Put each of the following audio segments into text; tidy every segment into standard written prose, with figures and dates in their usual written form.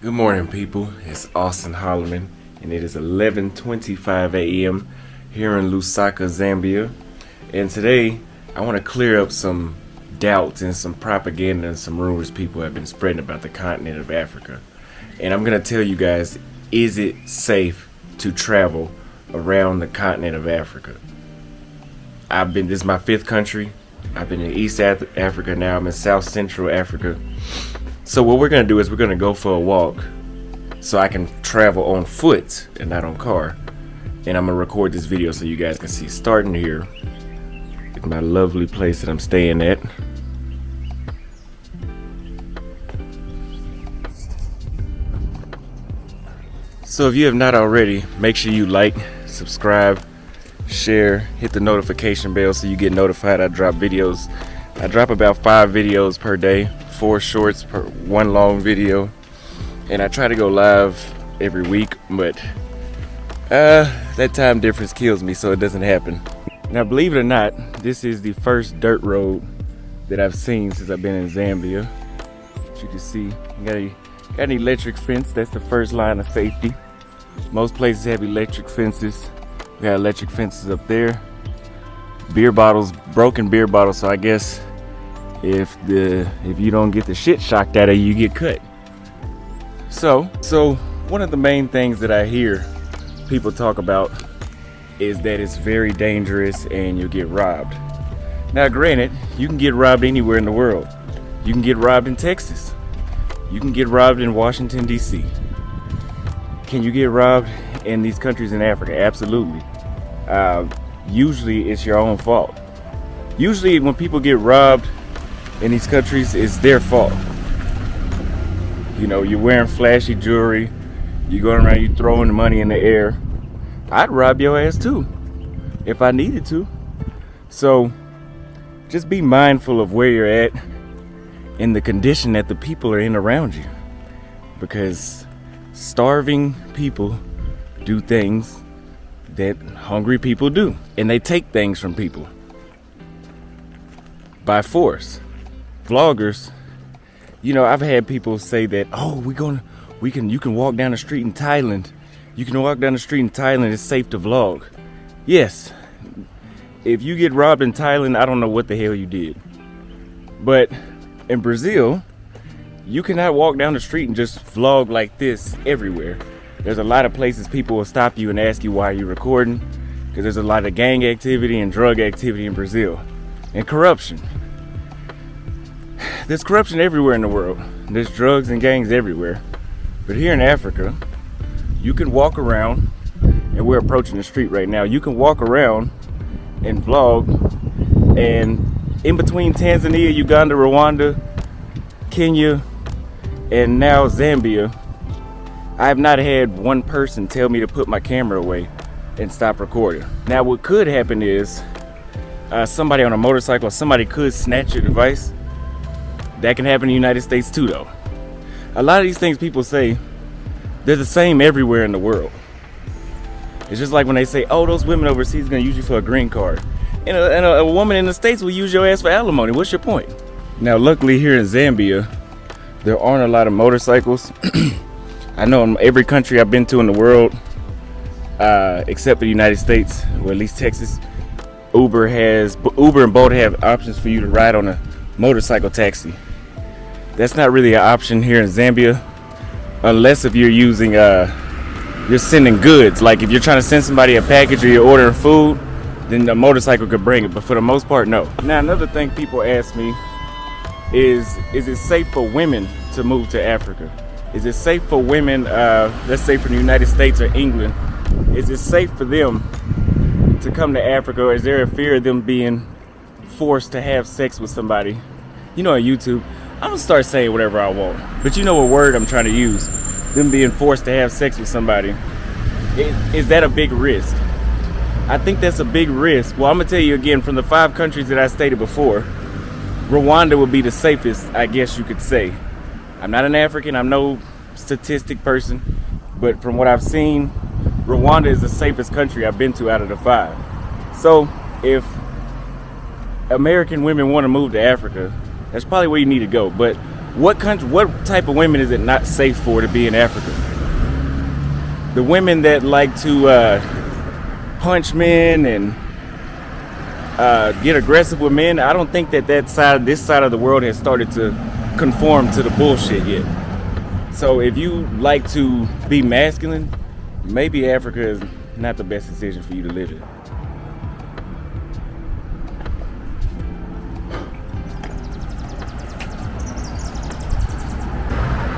Good morning, people. It's Austin Holloman, and it is 11:25 a.m. here in Lusaka, Zambia. And today, I want to clear up some doubts and some propaganda and some rumors people have been spreading about the continent of Africa. And I'm going to tell you guys, is it safe to travel around the continent of Africa? This is my fifth country. I've been in East Africa now. I'm in South Central Africa. So what we're going to do is we're going to go for a walk so I can travel on foot and not on car. And I'm going to record this video so you guys can see. Starting here at my lovely place that I'm staying at. So if you have not already, make sure you like, subscribe, share, hit the notification bell so you get notified I drop videos. I drop about 5 videos per day, 4 shorts per 1 long video, and I try to go live every week, but that time difference kills me, so it doesn't happen. Now, believe it or not, this is the first dirt road that I've seen since I've been in Zambia. As you can see, got an electric fence. That's the first line of safety. Most places have electric fences. We got electric fences up there. Beer bottles, broken beer bottles, so I guess if you don't get the shit shocked out of you, you get cut. So one of the main things that I hear people talk about is that it's very dangerous and you'll get robbed. Now granted, you can get robbed anywhere in the world. You can get robbed in Texas. You can get robbed in Washington, D.C. Can you get robbed in these countries in Africa? Absolutely. Usually it's your own fault. Usually when people get robbed in these countries, it's their fault. You know, you're wearing flashy jewelry, you're going around, you throwing the money in the air. I'd rob your ass too, if I needed to. So just be mindful of where you're at and the condition that the people are in around you. Because starving people do things that hungry people do, and they take things from people by force. Vloggers, you know, I've had people say that, oh, you can walk down the street in Thailand. You can walk down the street in Thailand, it's safe to vlog. Yes, if you get robbed in Thailand, I don't know what the hell you did. But in Brazil, you cannot walk down the street and just vlog like this everywhere. There's a lot of places people will stop you and ask you why you're recording, because there's a lot of gang activity and drug activity in Brazil, and corruption. There's corruption everywhere in the world. There's drugs and gangs everywhere. But here in Africa, you can walk around, and we're approaching the street right now. You can walk around and vlog, and in between Tanzania, Uganda, Rwanda, Kenya, and now Zambia, I have not had one person tell me to put my camera away and stop recording. Now what could happen is somebody on a motorcycle, somebody could snatch your device. That can happen in the United States too though. A lot of these things people say, they're the same everywhere in the world. It's just like when they say, oh, those women overseas are gonna use you for a green card. And a woman in the States will use your ass for alimony. What's your point? Now luckily here in Zambia, there aren't a lot of motorcycles. I know in every country I've been to in the world, except for the United States, or at least Texas, Uber and Bolt have options for you to ride on a motorcycle taxi. That's not really an option here in Zambia, unless if you're using, you're sending goods. Like if you're trying to send somebody a package or you're ordering food, then the motorcycle could bring it. But for the most part, no. Now another thing people ask me is it safe for women to move to Africa? Is it safe for women, let's say from the United States or England, is it safe for them to come to Africa, or is there a fear of them being forced to have sex with somebody? You know, on YouTube, I'm gonna start saying whatever I want, but you know what word I'm trying to use. Them being forced to have sex with somebody. Is that a big risk? I think that's a big risk. Well, I'm gonna tell you again, from the 5 countries that I stated before, Rwanda would be the safest, I guess you could say. I'm not an African, I'm no statistic person, but from what I've seen, Rwanda is the safest country I've been to out of the 5. So if American women want to move to Africa, that's probably where you need to go. But What country, what type of women is it not safe for to be in Africa? The women that like to punch men and get aggressive with men. I don't think that this side of the world has started to conform to the bullshit yet. So if you like to be masculine, maybe Africa is not the best decision for you to live in.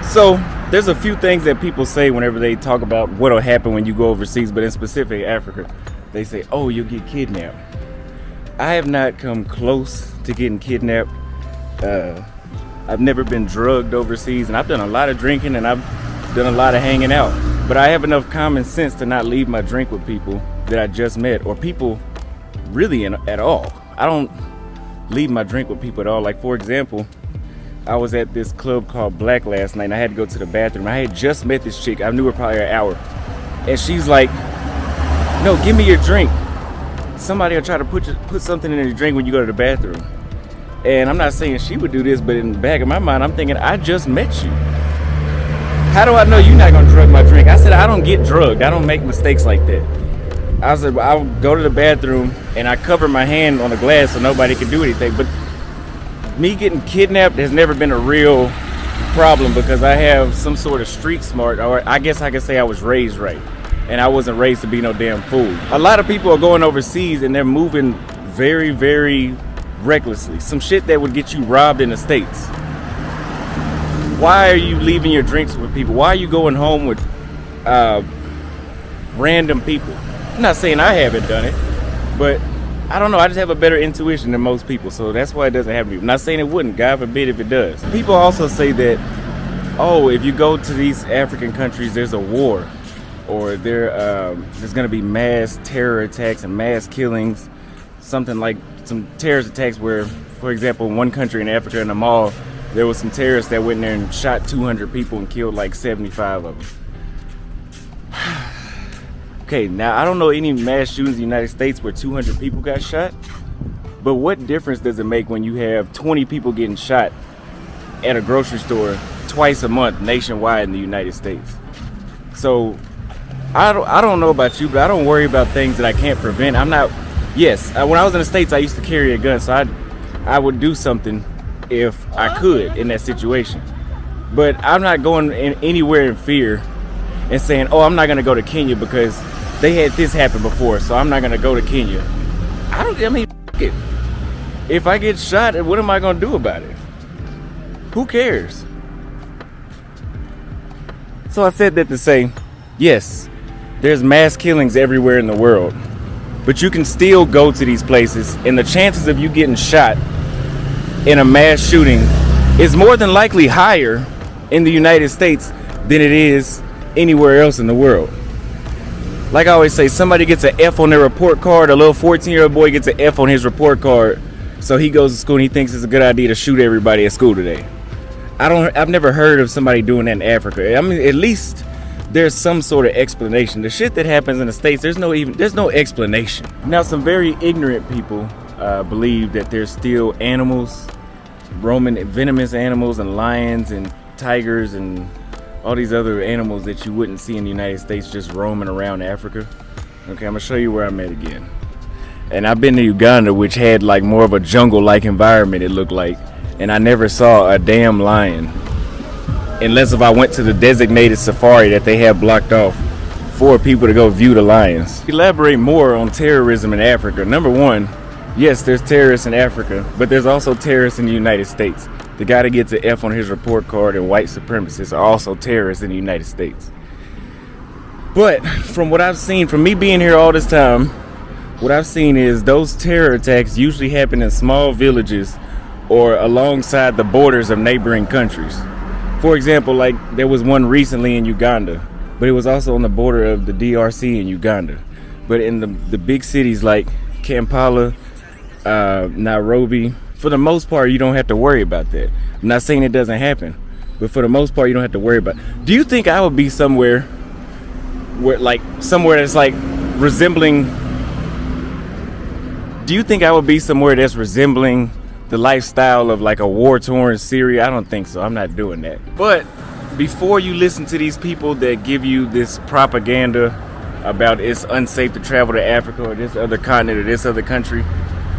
So there's a few things that people say whenever they talk about what will happen when you go overseas, but in specific Africa, they say, oh, you'll get kidnapped. I have not come close to getting kidnapped. I've never been drugged overseas, and I've done a lot of drinking and I've done a lot of hanging out. But I have enough common sense to not leave my drink with people that I just met, or people really at all. I don't leave my drink with people at all. Like, for example, I was at this club called Black last night and I had to go to the bathroom. I had just met this chick. I knew her probably an hour. And she's like, no, give me your drink. Somebody will try to put something in your drink when you go to the bathroom. And I'm not saying she would do this, but in the back of my mind, I'm thinking, I just met you. How do I know you're not gonna drug my drink? I said, I don't get drugged. I don't make mistakes like that. I said, I'll go to the bathroom and I cover my hand on the glass so nobody can do anything. But me getting kidnapped has never been a real problem because I have some sort of street smart, or I guess I could say I was raised right. And I wasn't raised to be no damn fool. A lot of people are going overseas and they're moving very, very recklessly. Some shit that would get you robbed in the States. Why are you leaving your drinks with people? Why are you going home with random people? I'm not saying I haven't done it, but I don't know. I just have a better intuition than most people, so that's why it doesn't happen to me. I'm not saying it wouldn't. God forbid if it does. People also say that, oh, if you go to these African countries, there's a war, or there's going to be mass terror attacks and mass killings, something like some terrorist attacks where, for example, in one country in Africa, in a mall, there was some terrorists that went in there and shot 200 people and killed like 75 of them. Okay, now I don't know any mass shootings in the United States where 200 people got shot, but what difference does it make when you have 20 people getting shot at a grocery store twice a month nationwide in the United States? So I don't know about you, but I don't worry about things that I can't prevent. When I was in the States, I used to carry a gun, so I would do something if I could in that situation. But I'm not going anywhere in fear and saying, oh, I'm not going to go to Kenya because they had this happen before, so I'm not going to go to Kenya. It. If I get shot, what am I going to do about it? Who cares? So I said that to say, yes, there's mass killings everywhere in the world, but you can still go to these places, and the chances of you getting shot in a mass shooting is more than likely higher in the United States than it is anywhere else in the world. Like I always say, somebody gets an F on their report card. A little 14-year-old boy gets an F on his report card, so he goes to school and he thinks it's a good idea to shoot everybody at school today. I've never heard of somebody doing that in Africa. I mean, at least there's some sort of explanation. The shit that happens in the States, there's no explanation. Now, some very ignorant people believe that there's still animals, roaming, venomous animals, and lions and tigers and all these other animals that you wouldn't see in the United States just roaming around Africa. Okay, I'm gonna show you where I'm at again. And I've been to Uganda, which had like more of a jungle-like environment, it looked like, and I never saw a damn lion, unless if I went to the designated safari that they have blocked off for people to go view the lions. Elaborate more on terrorism in Africa. Number one, yes, there's terrorists in Africa, but there's also terrorists in the United States. The guy that gets an F on his report card and white supremacists are also terrorists in the United States. But from what I've seen, from me being here all this time, what I've seen is those terror attacks usually happen in small villages or alongside the borders of neighboring countries. For example, like there was one recently in Uganda, but it was also on the border of the DRC in Uganda. But in the big cities like Kampala, Nairobi, for the most part, you don't have to worry about that. I'm not saying it doesn't happen, but for the most part, you don't have to worry about it. Do you think I would be somewhere that's like resembling? Do you think I would be somewhere that's resembling the lifestyle of like a war-torn Syria. I don't think so. I'm not doing that. But before you listen to these people that give you this propaganda about it's unsafe to travel to Africa or this other continent or this other country,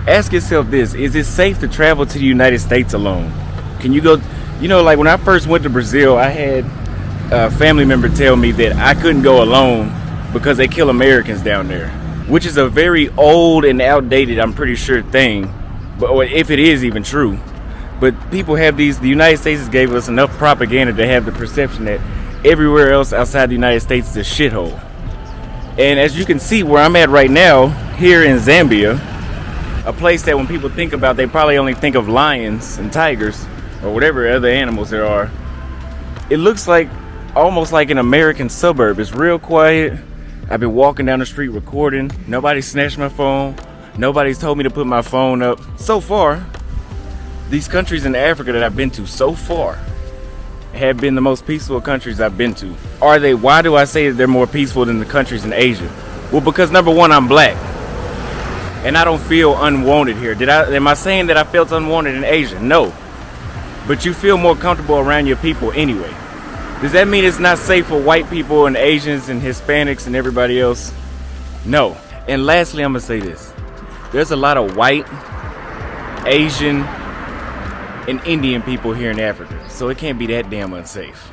ask yourself this: is it safe to travel to the United States alone? Can you go? You know, like when I first went to Brazil, I had a family member tell me that I couldn't go alone because they kill Americans down there, which is a very old and outdated, I'm pretty sure, thing, but if it is even true. But people have the United States gave us enough propaganda to have the perception that everywhere else outside the United States is a shithole. And as you can see where I'm at right now, here in Zambia, a place that when people think about, they probably only think of lions and tigers or whatever other animals there are. It looks like almost like an American suburb. It's real quiet. I've been walking down the street recording. Nobody snatched my phone. Nobody's told me to put my phone up. So far, these countries in Africa that I've been to so far have been the most peaceful countries I've been to. Are they? Why do I say that they're more peaceful than the countries in Asia? Well, because number one, I'm black. And I don't feel unwanted here. Am I saying that I felt unwanted in Asia? No. But you feel more comfortable around your people anyway. Does that mean it's not safe for white people and Asians and Hispanics and everybody else? No. And lastly, I'm gonna say this. There's a lot of white, Asian, and Indian people here in Africa, so it can't be that damn unsafe.